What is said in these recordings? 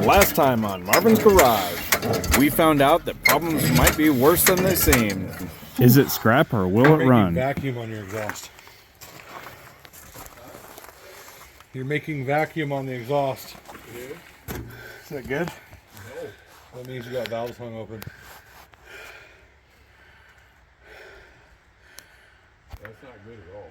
Last time on Marvin's Garage, we found out that problems might be worse than they seem. Is it scrap or will it run? Vacuum on your exhaust. You're making vacuum on the exhaust. Is that good? No. That means you got valves hung open. That's not good at all.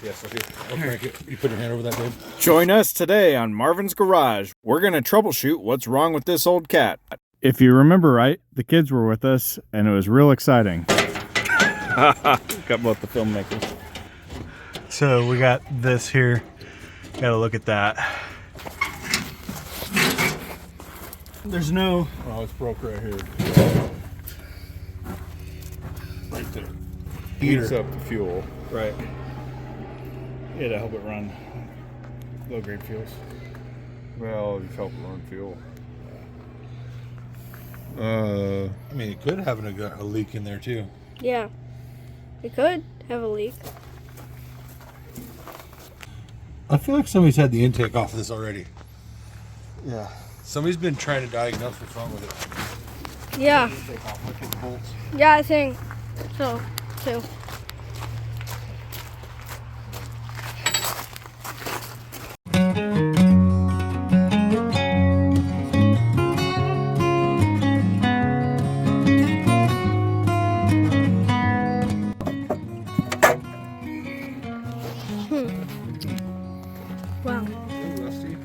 Yes, okay. I'll crank it. You put your hand over that, babe. Join us today on Marvin's Garage. We're going to troubleshoot what's wrong with this old cat. If you remember right, the kids were with us, and it was real exciting. Got both the filmmakers. So we got this here. Got to look at that. There's no... Oh, it's broke right here. Right there. Heats up the fuel. Right. Yeah, to help it run low-grade fuels. Well, you help it run fuel. I mean, it could have a leak in there too. Yeah, it could have a leak. I feel like somebody's had the intake off of this already. Yeah. Somebody's been trying to diagnose what's wrong with it. Yeah. Look at the bolts. Yeah, I think so too. Wow. Rusty.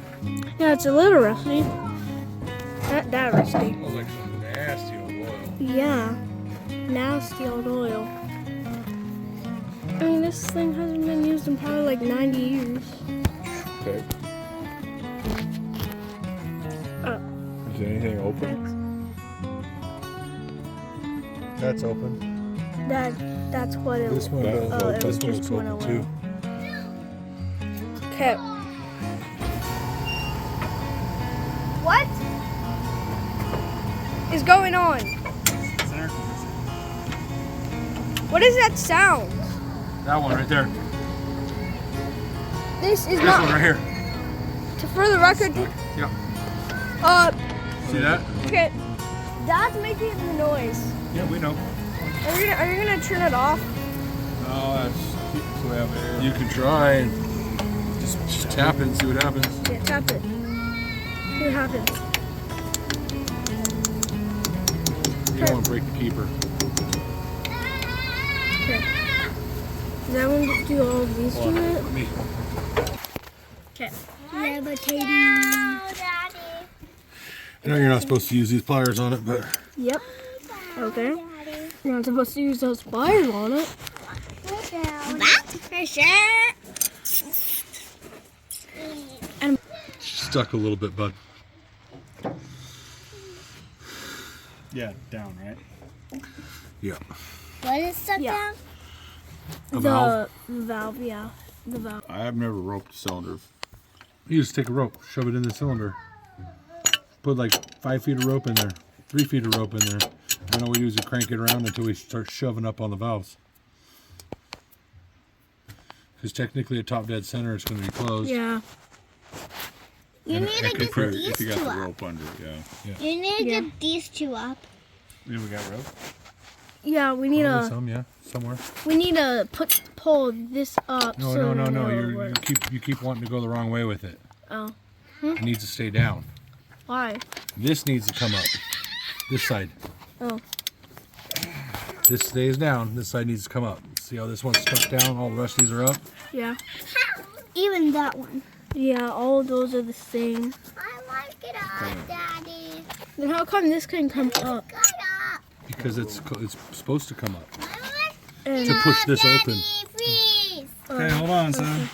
Yeah, it's a little rusty. Not that rusty. Smells like some nasty old oil. Yeah. Nasty old oil. I mean, this thing hasn't been used in probably like 90 years. Okay. Is anything open? That's open. That's what it was. This one it was this just one's one open too. Okay. What is going on? What is that sound? That one right there. This is This not. one right here. For the record. Yeah. See that? Okay. That's making the noise. Yeah, we know. Are you gonna turn it off? No, that's the way up there. You can try and just tap it and see what happens. Yeah, tap it. See what happens. You don't want to break the keeper. Okay. Does that one do all of these to it? Me. Okay. Levitating. I know you're not supposed to use these pliers on it, but Yep. Okay. You're not supposed to use those pliers on it. That's for sure. And stuck a little bit, bud. Yeah, down, right? Yeah. What is stuck Yeah. down? A valve? The valve, yeah. The valve. I've never roped a cylinder. You just take a rope, shove it in the cylinder. Put like 5 feet of rope in there, 3 feet of rope in there. And all we do is crank it around until we start shoving up on the valves. Because technically a top dead center is going to be closed. Yeah. You need to get these if you got two the up. rope under it, yeah. You need to Yeah. get these two up. Yeah, we got rope. Yeah, we need Probably to some, yeah, somewhere. pull this up. No, so no. it'll You work. keep wanting to go the wrong way with it. Oh. It needs to stay down. Why? This needs to come up. This side. Oh. This stays down. This side needs to come up. See how this one's stuck down? All the rest of these are up. Yeah. Even that one. Yeah, all of those are the same. I like it up, Daddy. Then how come this can come up? Get up. Because it's supposed to come up. And To push this open. Please. Okay, hold on, son.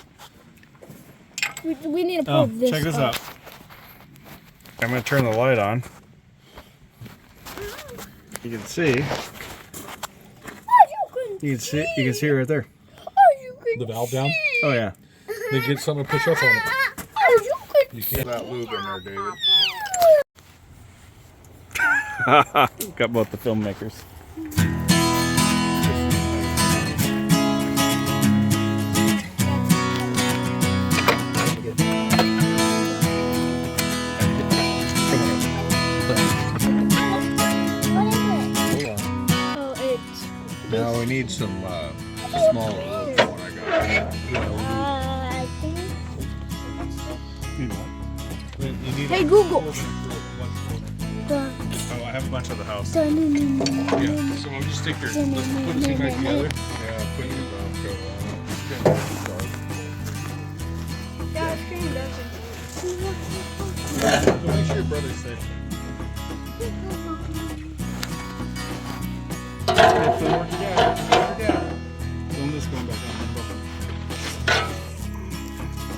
we need to pull Oh, this check this up. out. I'm going to turn the light on. You can see. You can see it right there. The valve down. Oh yeah. They get something to push up on it. You can't that lube in there, David. Got both the filmmakers. No, we need some smaller little one I got. I think. You need Hey, Google. Oh, I have a bunch at the house. Yeah, so we'll just stick your, let's put the two back together. Yeah, put your go Yeah, screen doesn't. Make sure your brother's safe. Film this going back on.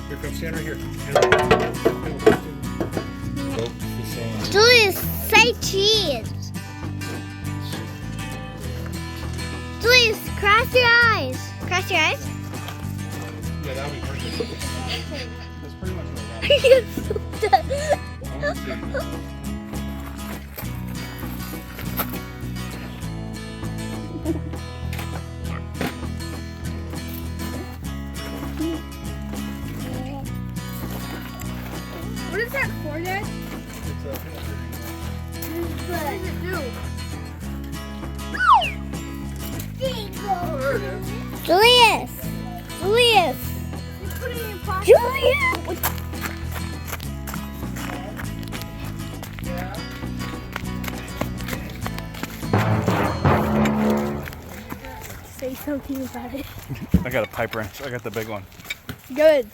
Here comes stand right here. Julius, say cheese. Julius, cross your eyes. Cross your eyes. Yeah, that would be perfect. That's pretty much what I got. What is that for, Dad? What does it do? Julius. Julius. You put it in your pocket. Julius. Say something about it. I got a pipe wrench. I got the big one. Good.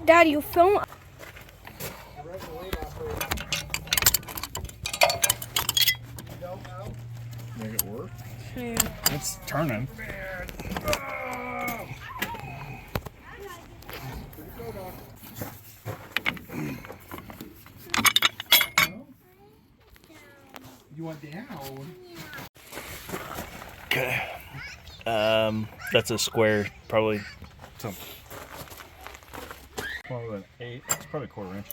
Dad, you film. Make it work. Yeah. It's turning. You want down? Okay. That's a square, probably some. Probably an 8. It's probably a quarter inch.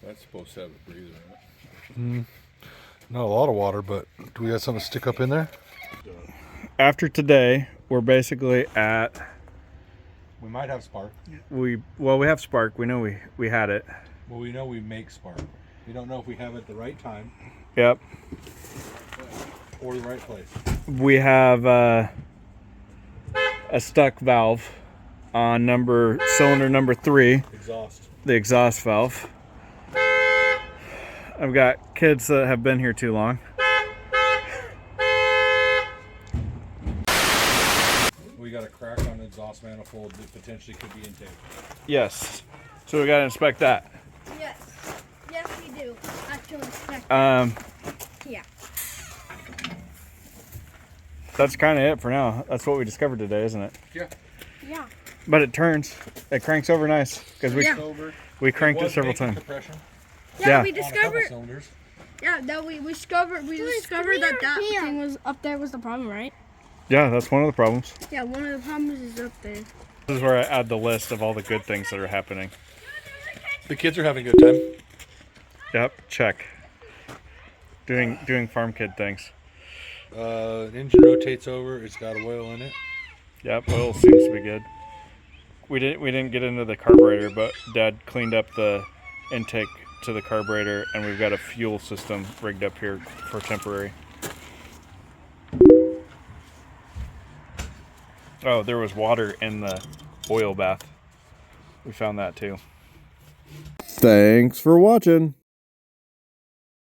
That's supposed to have a breather in it. Not a lot of water, but do we have something to stick up in there? After today, we're basically at We might have spark. we have spark. We know we had it. Well, we know we make spark. We don't know if we have it at the right time Yep. or the right place. We have a stuck valve on cylinder number 3, Exhaust. the exhaust valve. I've got kids that have been here too long. We got a crack on the exhaust manifold that potentially could be intake. Yes. So we got to inspect that. Yes. Yes, we do. Actually, inspect. Yeah. That's kind of it for now. That's what we discovered today, isn't it? Yeah. Yeah. But it turns. It cranks over nice because Yeah. we cranked it several times. Compression Yeah. We on a couple discovered. cylinders. Yeah, that we discovered that thing was up there was the problem, right? Yeah, that's one of the problems. Yeah, one of the problems is up there. This is where I add the list of all the good things that are happening. The kids are having a good time. Yep, check. Doing farm kid things. Engine rotates over. It's got oil in it. Yep, oil seems to be good. We didn't get into the carburetor, but Dad cleaned up the intake to the carburetor, and we've got a fuel system rigged up here for temporary. Oh, there was water in the oil bath. We found that too. Thanks for watching.